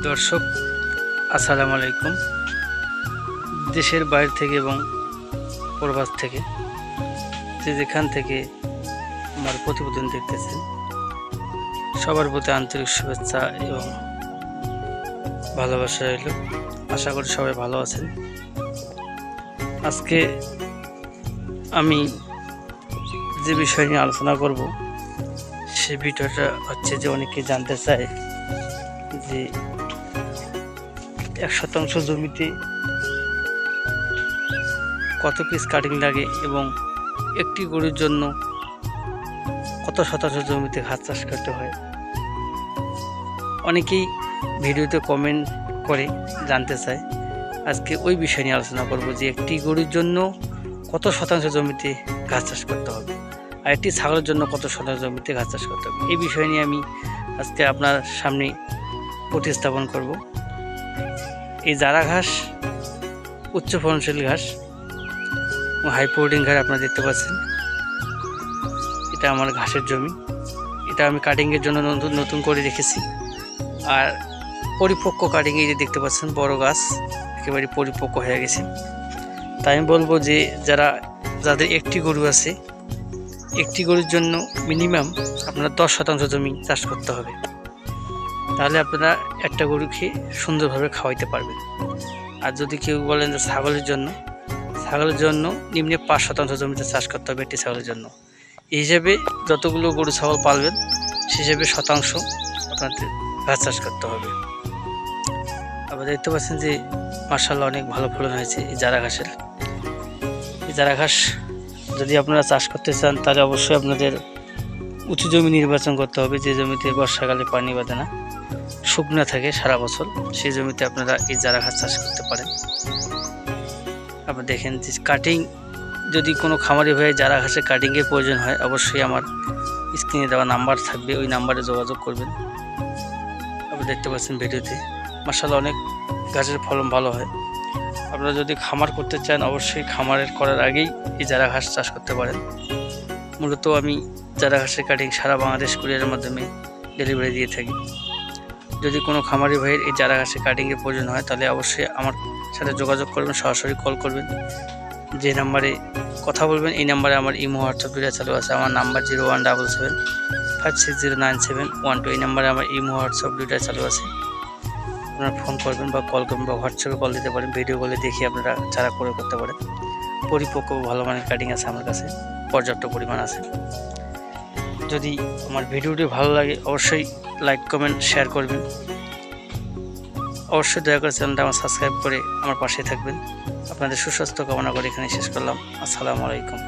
দর্শক আসসালামু আলাইকুম। দেশের বাইরে থেকে এবং প্রবাস থেকে যেখান থেকে আমার প্রতিবেদন দেখতেছেন সবার প্রতি আন্তরিক শুভেচ্ছা এবং ভালোবাসা রইল। আশা করি সবাই ভালো আছেন। আজকে আমি যে বিষয় নিয়ে আলোচনা করব সে বিষয়টা হচ্ছে যে অনেকে জানতে চায় যে 1% জমিতে কত পিস কাটিং লাগে এবং একটি গরুর জন্য কত শতাংশ জমিতে ঘাস চাষ করতে হয়। অনেকেই ভিডিওতে কমেন্ট করে জানতে চায়। আজকে ওই বিষয় নিয়ে আলোচনা করব যে একটি গরুর জন্য কত শতাংশ জমিতে ঘাস চাষ করতে হবে আর একটি ছাগলের জন্য কত শতাংশ জমিতে ঘাস চাষ করতে হবে। এই বিষয় নিয়ে আমি আজকে আপনার সামনে প্রতিস্থাপন করব। এই জারা ঘাস উচ্চ ফলনশীল ঘাস ও হাই প্রোটিন ঘাস আপনারা দেখতে পাচ্ছেন। এটা আমার ঘাসের জমি, এটা আমি কাটিংয়ের জন্য নতুন করে রেখেছি। আর পরিপক্ক কাটিং এই যে দেখতে পাচ্ছেন বড় গাছ একেবারে পরিপক্ক হয়ে গেছে। তাই আমি বলবো যে যাদের একটি গরু আছে, একটি গরুর জন্য মিনিমাম আপনারা 10% জমি চাষ করতে হবে। তাহলে আপনারা একটা গরুকে সুন্দরভাবে খাওয়াইতে পারবেন। আর যদি কেউ বলেন যে ছাগলের জন্য নিম্নে 5% জমিতে চাষ করতে হবে একটি ছাগলের জন্য। এই হিসাবে যতগুলো গরু ছাগল পালবেন সে হিসাবে শতাংশ আপনাদের ঘাস চাষ করতে হবে। আপনারা দেখতে পাচ্ছেন যে মাশাআল্লাহ অনেক ভালো ফলন হয়েছে এই জারা ঘাসের। এই জারা ঘাস যদি আপনারা চাষ করতে চান তাহলে অবশ্যই আপনাদের উঁচু জমি নির্বাচন করতে হবে, যে জমিতে বর্ষাকালে পানি বাঁধে না, শুকনো থাকে সারা বছর, সেই জমিতে আপনারা এই জারা ঘাস চাষ করতে পারেন। আপনারা দেখেন যে কাটিং যদি কোনো খামারি হয়ে জারা ঘাসের কাটিংয়ের প্রয়োজন হয় অবশ্যই আমার স্ক্রিনে দেওয়া নাম্বার থাকবে, ওই নাম্বারে যোগাযোগ করবেন। আপনারা দেখতে পাচ্ছেন ভিডিওতে মাশাআল্লাহ অনেক ঘাসের ফলন ভালো হয়। আপনারা যদি খামার করতে চান অবশ্যই খামারের করার আগেই এই জারা ঘাস চাষ করতে পারেন। মূলত আমি জারা ঘাসের কাটিং সারা বাংলাদেশ কুরিয়ারের মাধ্যমে ডেলিভারি দিয়ে থাকি। যদি কোনো খামারি ভাইয়ের এই জারা ঘাসের কাটিংয়ের প্রয়োজন হয় তাহলে অবশ্যই আমার সাথে যোগাযোগ করবেন, সরাসরি কল করবেন। যে নাম্বারে কথা বলবেন এই নাম্বারে আমার ইমো হোয়াটসঅ্যাপ দুইটা চালু আছে। আমার নাম্বার 0177560971 এই নাম্বারে আমার ইমো হোয়াটসঅ্যাপ দুইটা চালু আছে। আপনারা ফোন করবেন বা কল করবেন বা হোয়াটসঅ্যাপে কল দিতে পারেন। ভিডিও কলে দেখে আপনারা চারা করে করতে পারেন। পরিপক্ক ভালো মানের কাটিং আছে আমার কাছে, পর্যাপ্ত পরিমাণ আছে। যদি আমার ভিডিওটি ভালো লাগে অবশ্যই লাইক কমেন্ট শেয়ার করবেন। অবশ্যই দয়া করে চ্যানেলটা আমার সাবস্ক্রাইব করে আমার পাশে থাকবেন। আপনাদের সুস্বাস্থ্য কামনা করে এখানে শেষ করলাম। আসসালামু আলাইকুম।